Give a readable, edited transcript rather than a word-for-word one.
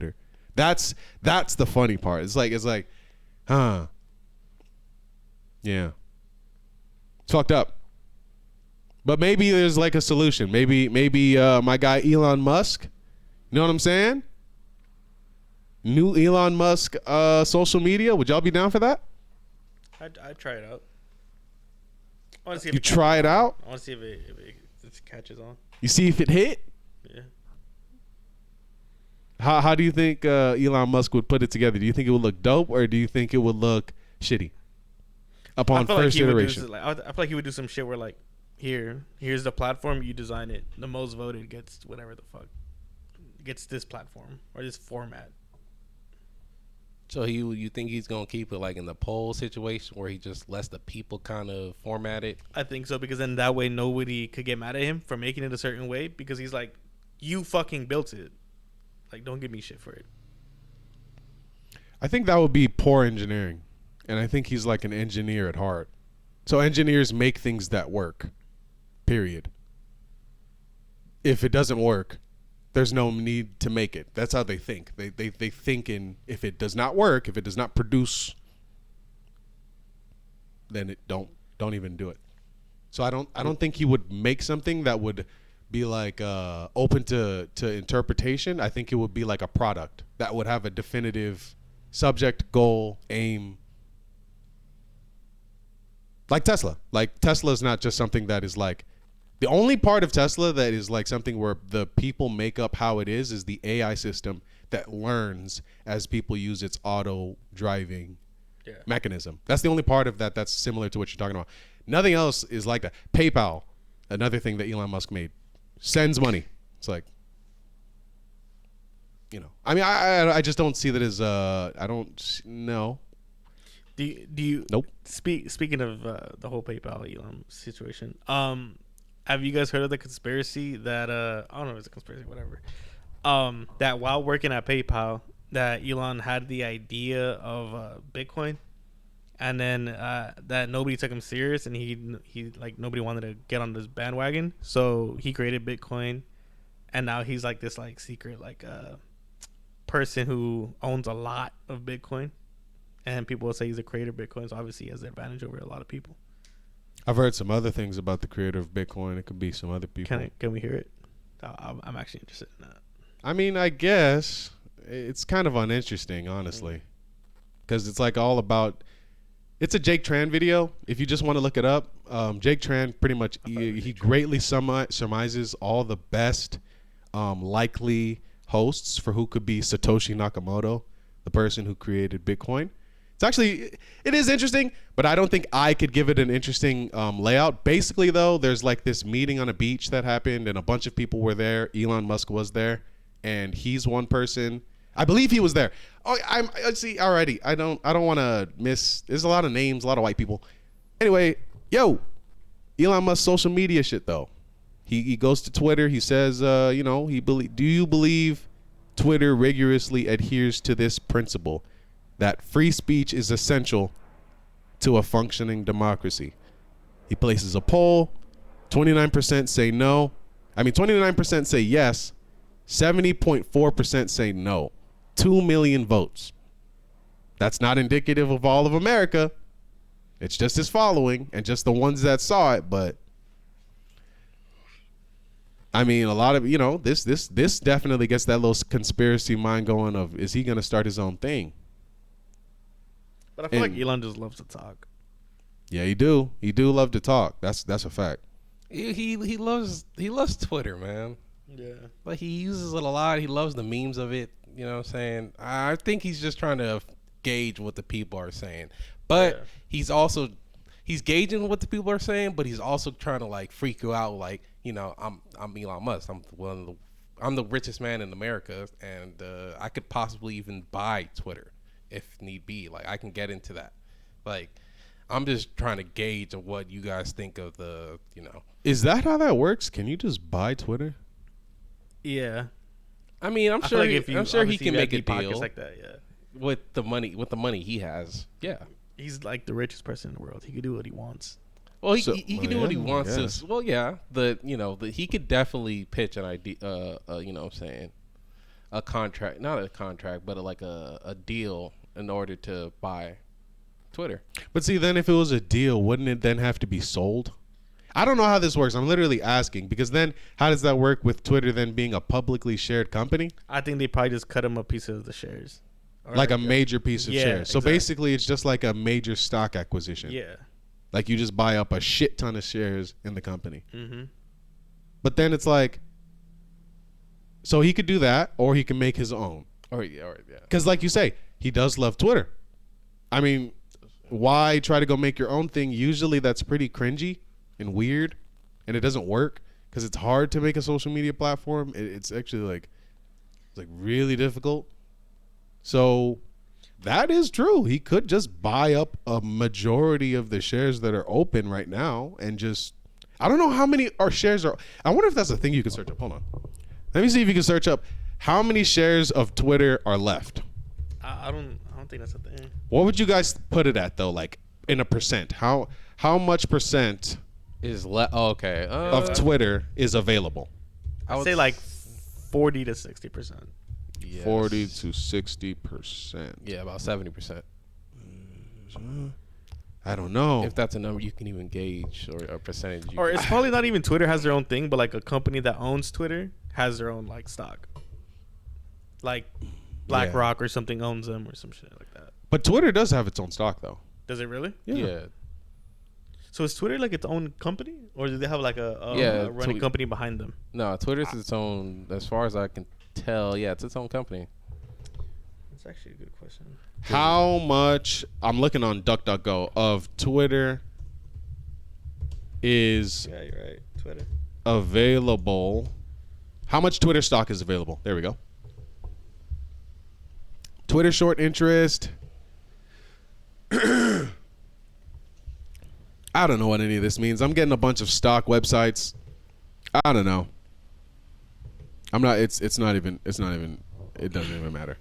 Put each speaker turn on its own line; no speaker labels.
creator. That's the funny part. It's like, huh? Yeah, it's fucked up. But maybe there's like a solution. Maybe my guy Elon Musk. You know what I'm saying? New Elon Musk social media. Would y'all be down for that?
I'd try it out. I want to see if
You try it out?
I want to see if it catches on.
You see if it hit?
Yeah.
How do you think Elon Musk would put it together? Do you think it would look dope, or do you think it would look shitty upon first iteration?
I feel like he would do some shit where like, here's the platform, you design it. The most voted gets whatever the fuck. Gets this platform or this format.
So you think he's gonna keep it like in the poll situation where he just lets the people kind of format it?
I think so, because then that way nobody could get mad at him for making it a certain way, because he's like, you fucking built it. Like, don't give me shit for it.
I think that would be poor engineering, and I think he's like an engineer at heart. So engineers make things that work. Period. If it doesn't work, there's no need to make it. That's how they think. They think in, if it does not work, if it does not produce, then it don't even do it. So I don't think he would make something that would be like open to interpretation. I think it would be like a product that would have a definitive subject, goal, aim. Like Tesla. Like Tesla is not just something that is like, the only part of Tesla that is like something where the people make up how it is the AI system that learns as people use its auto driving mechanism. That's the only part of that that's similar to what you're talking about. Nothing else is like that. PayPal, another thing that Elon Musk made, sends money. It's like, you know, I mean, I just don't see that as I don't know.
Do you
Nope.
Speaking of the whole PayPal Elon situation, have you guys heard of the conspiracy that I don't know if it's a conspiracy, whatever. That while working at PayPal, that Elon had the idea of Bitcoin, and then that nobody took him serious, and he like nobody wanted to get on this bandwagon, so he created Bitcoin, and now he's like this like secret like person who owns a lot of Bitcoin, and people will say he's a creator of Bitcoin, so obviously he has the advantage over a lot of people.
I've heard some other things about the creator of Bitcoin. It could be some other people.
Can we hear it? I'm actually interested in that.
I mean, I guess it's kind of uninteresting, honestly, because it's like all about. It's a Jake Tran video. If you just want to look it up, Jake Tran pretty much he greatly surmises all the best likely hosts for who could be Satoshi Nakamoto, the person who created Bitcoin. It is interesting, but I don't think I could give it an interesting layout. Basically, though, there's like this meeting on a beach that happened, and a bunch of people were there. Elon Musk was there, and he's one person. I believe he was there. Oh, I see already. I don't want to miss. There's a lot of names, a lot of white people. Anyway, Elon Musk social media shit though. He goes to Twitter. He says, do you believe Twitter rigorously adheres to this principle, that free speech is essential to a functioning democracy? He places a poll. 29% say no. 29% say yes. 70.4% say no. 2 million votes. That's not indicative of all of America. It's just his following and just the ones that saw it. But I mean, a lot of, this definitely gets that little conspiracy mind going of, is he going to start his own thing?
But I feel like Elon just loves to talk.
Yeah, he do. He do love to talk. That's a fact.
He loves Twitter, man.
Yeah.
Like, he uses it a lot. He loves the memes of it. You know what I'm saying? I think he's just trying to gauge what the people are saying. But he's gauging what the people are saying, but he's also trying to like freak you out. Like, I'm Elon Musk. I'm the richest man in America, and I could possibly even buy Twitter if need be. Like, I can get into that. Like, I'm just trying to gauge of what you guys think of the.
Is that how that works? Can you just buy Twitter?
Yeah.
I'm sure. I'm sure he can make a deal
like that. Yeah.
With the money he has. Yeah.
He's like the richest person in the world. He can do what he wants.
Well, he can do what he wants. Well, yeah. He could definitely pitch an idea. You know what I'm saying? a contract, not a contract, but like a deal in order to buy Twitter.
But see, then if it was a deal, wouldn't it then have to be sold? I don't know how this works. I'm literally asking because then how does that work with Twitter then being a publicly shared company?
I think they probably just cut him a piece of the shares. Or
Like a major piece of
Yeah,
shares. So
exactly.
basically it's just like a major stock acquisition.
Yeah.
Like you just buy up a shit ton of shares in the company.
Mm-hmm.
But then it's like, so he could do that or he can make his own.
Or yeah.
Because like you say, he does love Twitter. I mean, why try to go make your own thing? Usually that's pretty cringy and weird, and it doesn't work because it's hard to make a social media platform. It's actually like really difficult. So that is true. He could just buy up a majority of the shares that are open right now and just, I don't know how many our shares are. I wonder if that's a thing you can search up. Hold on. Let me see if you can search up how many shares of Twitter are left.
I don't think that's a thing.
What would you guys put it at though? Like in a percent? How much percent
Is okay.
of Twitter is available?
I
I'd
would
say like 40 to 60%.
yes.
40 to 60%.
Yeah, about 70%.
I don't know.
If that's a number you can even gauge or a percentage.
Or it's probably not even Twitter has their own thing, but like a company that owns Twitter has their own like stock. Like BlackRock or something owns them or some shit like that.
But Twitter does have its own stock though.
Does it really?
yeah.
So is Twitter like its own company, or do they have like a
Yeah,
running company behind them?
No, Twitter's its own. As far as I can tell, yeah, it's its own company.
That's actually a good question.
How much, I'm looking on DuckDuckGo, of Twitter is
Yeah, you're right. Twitter.
available? How much Twitter stock is available? There we go. Twitter short interest. I don't know what any of this means. I'm getting a bunch of stock websites. I don't know. I'm not. It's not even. It doesn't even matter.